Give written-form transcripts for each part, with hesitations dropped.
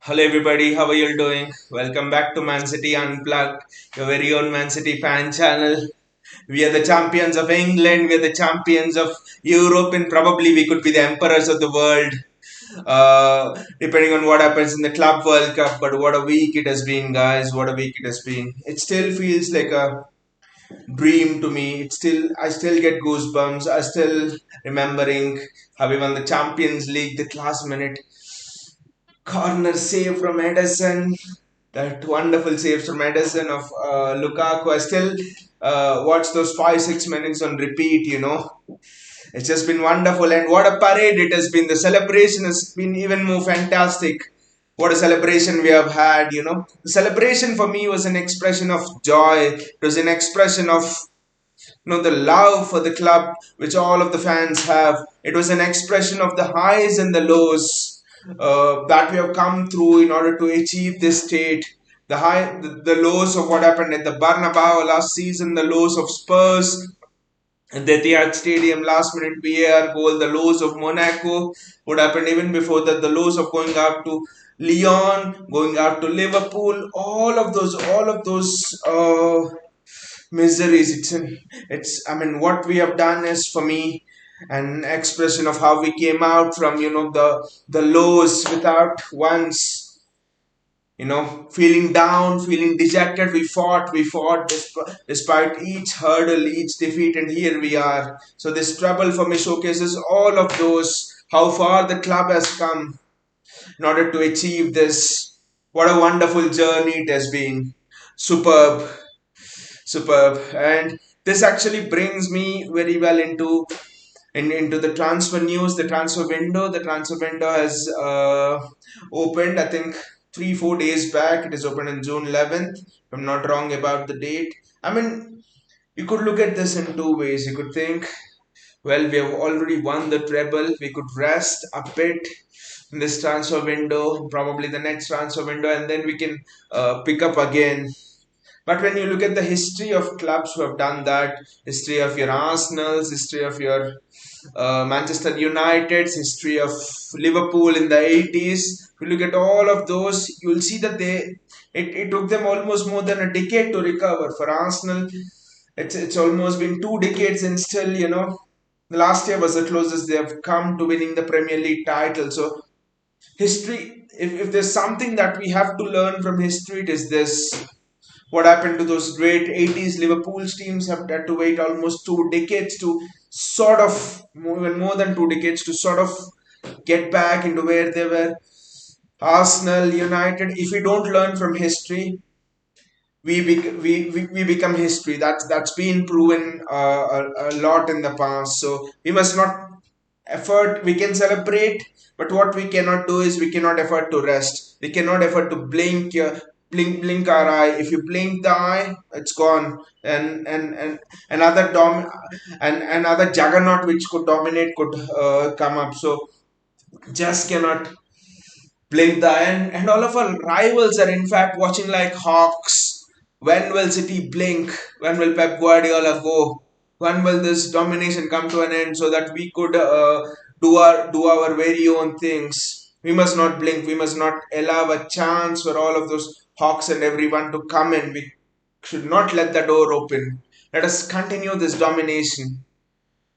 Hello everybody, how are you all doing? Welcome back to Man City Unplugged, your very own Man City fan channel. We are the champions of England, we are the champions of Europe, and probably we could be the emperors of the world, depending on what happens in the Club World Cup. But what a week it has been, guys! What a week it has been. It still feels like a dream to me. I still get goosebumps. I still remembering how we won the Champions League, the last minute corner save from Edison, that wonderful saves from Edison of Lukaku. I still watch those 5 6 minutes on repeat. It's just been wonderful, and what a parade it has been. The celebration has been even more fantastic. What a celebration we have had. The celebration for me was an expression of joy. It was an expression of the love for the club which all of the fans have. It was an expression of the highs and the lows that we have come through in order to achieve this state. The lows of what happened at the Bernabeu last season, the lows of Spurs at the Etihad Stadium, last minute VAR goal, the lows of Monaco, what happened even before that, the lows of going out to Lyon, going out to Liverpool, all of those miseries. I mean, what we have done is, for me, an expression of how we came out from the lows without once feeling down, feeling dejected. We fought despite each hurdle, each defeat, and here we are. So this treble for me showcases all of those, how far the club has come in order to achieve this. What a wonderful journey it has been. Superb. Superb. And this actually brings me very well into the transfer news, the transfer window. The transfer window has opened, I think, 3 4 days back. It is opened on June 11th, if I'm not wrong about the date. I mean, you could look at this in two ways. You could think, well, we have already won the treble. We could rest a bit in this transfer window, probably the next transfer window, and then we can pick up again. But when you look at the history of clubs who have done that, history of your Arsenal's, history of your Manchester United's, history of Liverpool in the 80s, if you look at all of those, you'll see that it took them almost more than a decade to recover. For Arsenal, it's almost been 2 decades, and still, the last year was the closest they have come to winning the Premier League title. So history, if there's something that we have to learn from history, it is this. What happened to those great 80s Liverpool's teams have had to wait almost 2 decades to sort of, even more than 2 decades, to sort of get back into where they were. Arsenal, United, if we don't learn from history, we become history. That's been proven a lot in the past. So we must not effort. We can celebrate, but what we cannot do is we cannot afford to rest. We cannot afford to blink our eye. If you blink the eye, it's gone. And another another juggernaut which could dominate could come up. So just cannot blink the eye. And all of our rivals are in fact watching like hawks. When will City blink? When will Pep Guardiola go? When will this domination come to an end so that we could do our very own things? We must not blink. We must not allow a chance for all of those hawks and everyone to come in. We should not let the door open. Let us continue this domination.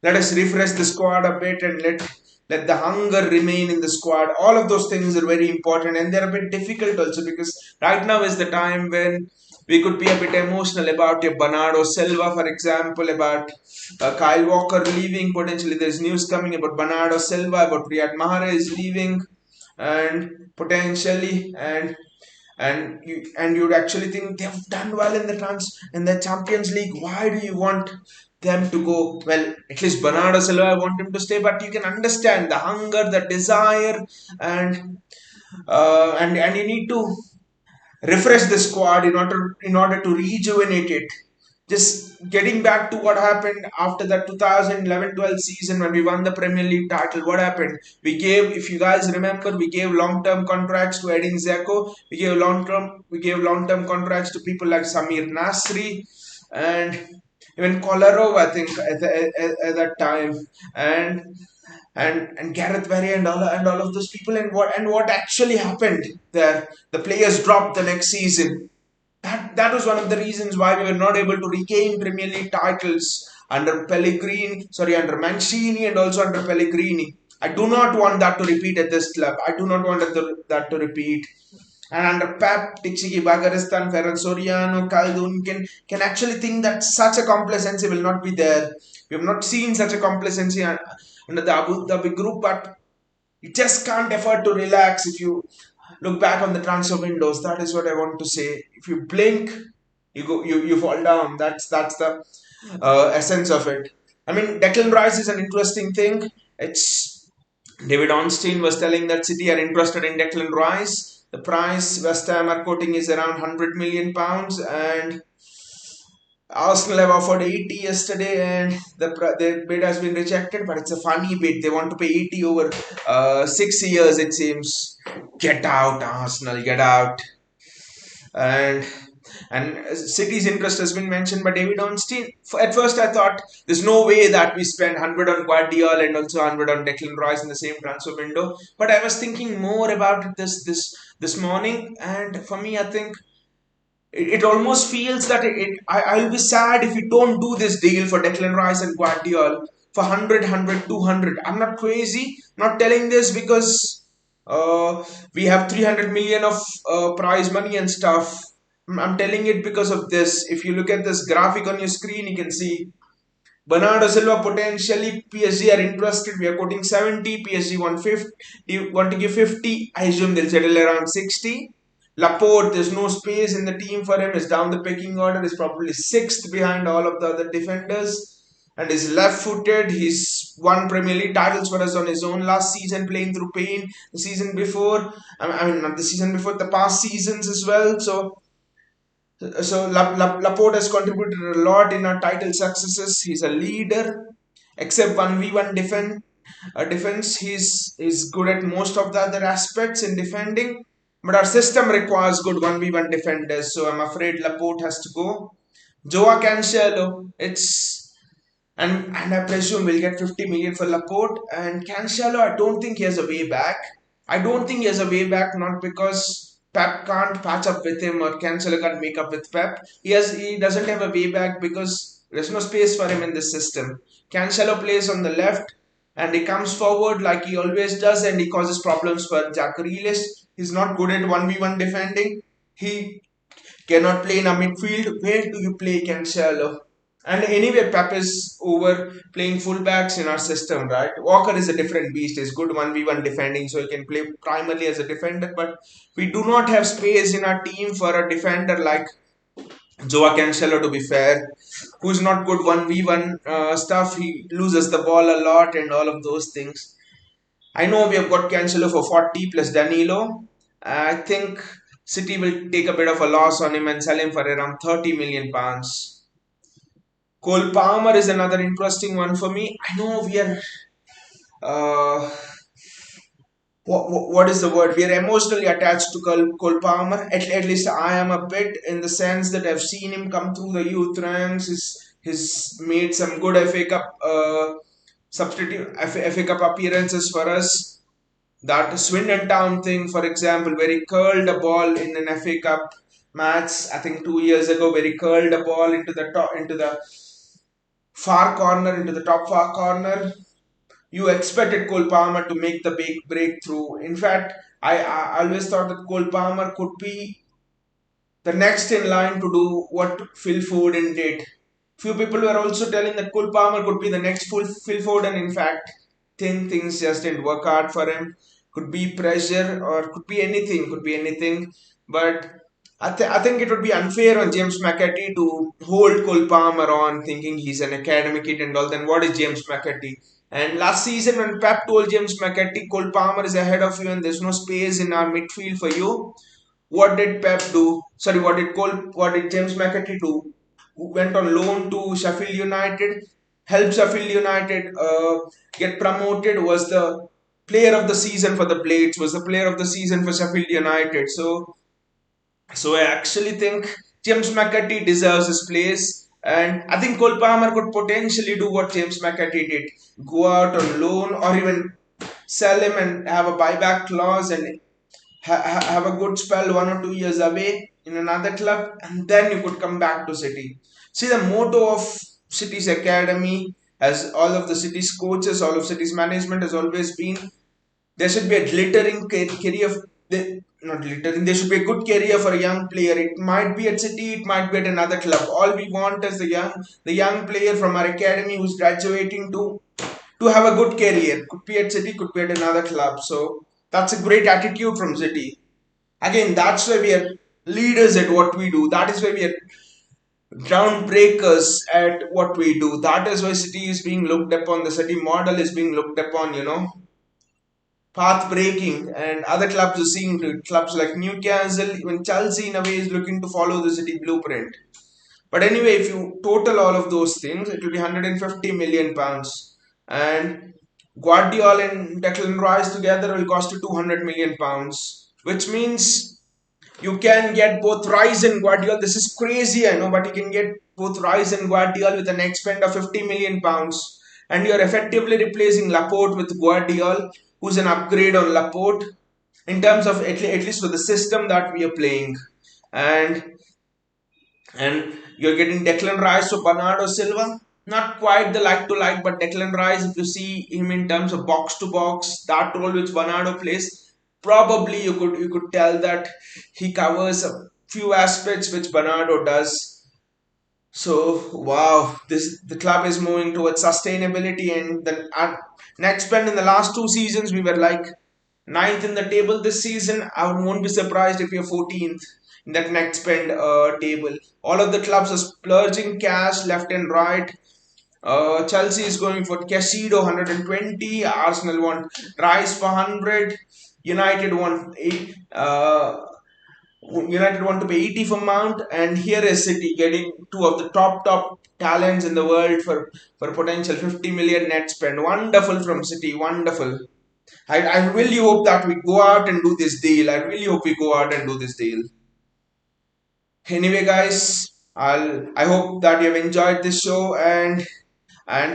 Let us refresh the squad a bit, and let the hunger remain in the squad. All of those things are very important, and they're a bit difficult also, because right now is the time when we could be a bit emotional about your Bernardo Silva, for example, about Kyle Walker leaving. Potentially there's news coming about Bernardo Silva, about Riyad Mahrez leaving, and potentially, and you'd actually think they've done well in the Champions League. Why do you want them to go? Well, at least Bernardo Silva, I want him to stay, but you can understand the hunger, the desire, and and you need to refresh the squad in order to rejuvenate it. Just getting back to what happened after that 2011-12 season when we won the Premier League title. What happened? If you guys remember, we gave long-term contracts to Edin Dzeko. We gave long-term contracts to people like Samir Nasri and even Kolarov, I think, at that time. And and Gareth Barry and all of those people, and what actually happened there. The players dropped the next season. That was one of the reasons why we were not able to regain Premier League titles under Mancini and also under Pellegrini. I do not want that to repeat at this club. I do not want that to repeat. And under Pep, Tixiki Bagaristan, Ferran Soriano, Khaldun can actually think that such a complacency will not be there. We have not seen such a complacency under the Abu Dhabi group, but you just can't afford to relax if you look back on the transfer windows. That is what I want to say. If you blink, you fall down. That's the essence of it. I mean, Declan Rice is an interesting thing. It's David Ornstein was telling that City are interested in Declan Rice. The price West Ham are quoting is around £100 million, and Arsenal have offered 80 yesterday, and the bid has been rejected. But it's a funny bid. They want to pay 80 over 6 years. It seems. Get out, Arsenal. Get out. And City's interest has been mentioned by David Ornstein. At first, I thought there's no way that we spend 100 on Guardiola and also 100 on Declan Rice in the same transfer window. But I was thinking more about it this morning, and for me, I think it almost feels that I'll be sad if we don't do this deal for Declan Rice and Gvardiol for 100, 200. I'm not crazy. I'm not telling this because we have 300 million of prize money and stuff. I'm telling it because of this. If you look at this graphic on your screen, you can see Bernardo Silva potentially PSG are interested. We are quoting 70. PSG 150. You want to give 50? I assume they'll settle around 60. Laporte, there's no space in the team for him. Is down the pecking order. Is probably sixth behind all of the other defenders. And is left-footed. He's won Premier League titles for us on his own last season, playing through pain. The season before, I mean not the season before, the past seasons as well. So Laporte has contributed a lot in our title successes. He's a leader, except 1v1 defense. He's good at most of the other aspects in defending. But our system requires good 1v1 defenders, so I'm afraid Laporte has to go. Joao Cancelo, and I presume we'll get 50 million for Laporte. And Cancelo, I don't think he has a way back. I don't think he has a way back, not because Pep can't patch up with him or Cancelo can't make up with Pep. He doesn't have a way back because there's no space for him in this system. Cancelo plays on the left and he comes forward like he always does, and he causes problems for Jack Grealish. He's not good at 1v1 defending. He cannot play in a midfield. Where do you play Cancelo? And anyway, Pep is over playing fullbacks in our system, right? Walker is a different beast. He's good 1v1 defending, so he can play primarily as a defender. But we do not have space in our team for a defender like Joao Cancelo, to be fair, who's not good 1v1 stuff. He loses the ball a lot and all of those things. I know we have got Cancelo for 40 plus Danilo. I think City will take a bit of a loss on him and sell him for around £30 million. Cole Palmer is another interesting one for me. I know we are. Uh, what is the word? We are emotionally attached to Cole Palmer. At least I am a bit, in the sense that I've seen him come through the youth ranks. He's made some good FA Cup FA Cup appearances for us. That Swindon Town thing, for example, where he curled a ball in an FA Cup match, I think 2 years ago, where he curled a ball into the far corner, into the top far corner. You expected Cole Palmer to make the big breakthrough. In fact, I always thought that Cole Palmer could be the next in line to do what Phil Foden did. Few people were also telling that Cole Palmer could be the next Phil Foden. In fact, things just didn't work out for him. Could be pressure or could be anything. Could be anything. But I think it would be unfair on James McAtee to hold Cole Palmer on, thinking he's an academy kid and all. Then what is James McAtee? And last season, when Pep told James McAtee, Cole Palmer is ahead of you and there's no space in our midfield for you, what did Pep do? Sorry, what did James McAtee do? Who went on loan to Sheffield United, helped Sheffield United get promoted, was the player of the season for the Blades, was the player of the season for Sheffield United. So I actually think James McAtee deserves his place. And I think Cole Palmer could potentially do what James McAtee did, go out on loan or even sell him and have a buyback clause and have a good spell 1 or 2 years away in another club, and then you could come back to City. See, the motto of City's academy, as all of the City's coaches, all of City's management has always been, there should be a glittering career. Not glittering. There should be a good career for a young player. It might be at City, it might be at another club. All we want is the young player from our academy who's graduating to have a good career. Could be at City, could be at another club. So that's a great attitude from City. Again, that's why we are leaders at what we do. That is why we are groundbreakers at what we do. That is why City is being looked upon. The City model is being looked upon. Path breaking, and other clubs are seeing to it. Clubs like Newcastle, even Chelsea, in a way, is looking to follow the City blueprint. But anyway, if you total all of those things, it will be 150 million pounds. And Guardiola and Declan Rice together will cost you 200 million pounds, which means you can get both Rice and Gvardiol. This is crazy, I know, but you can get both Rice and Gvardiol with a net spend of 50 million pounds, and you're effectively replacing Laporte with Gvardiol, who's an upgrade on Laporte in terms of at least for the system that we are playing, and you're getting Declan Rice or Bernardo Silva. Not quite the like to like, but Declan Rice, if you see him in terms of box to box, that role which Bernardo plays, probably you could tell that he covers a few aspects which Bernardo does. So wow, this the club is moving towards sustainability, and the net spend in the last 2 seasons we were like ninth in the table. This season I won't be surprised if you're 14th in that net spend table. All of the clubs are splurging cash left and right. Chelsea is going for Casido 120. Arsenal want Rice for 100. United want United want to pay 80 for Mount, and here is City getting two of the top talents in the world for potential 50 million net spend. Wonderful from City, wonderful. I really hope that we go out and do this deal. I really hope we go out and do this deal. Anyway, guys, I hope that you have enjoyed this show, and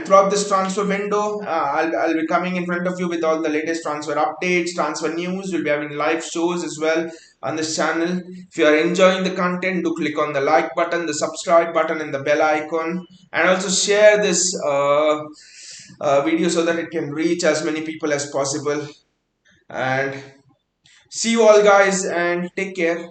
throughout this transfer window, I'll be coming in front of you with all the latest transfer updates, transfer news. We'll be having live shows as well on this channel. If you are enjoying the content, do click on the like button, the subscribe button, and the bell icon, and also share this video so that it can reach as many people as possible. And see you all, guys, and take care.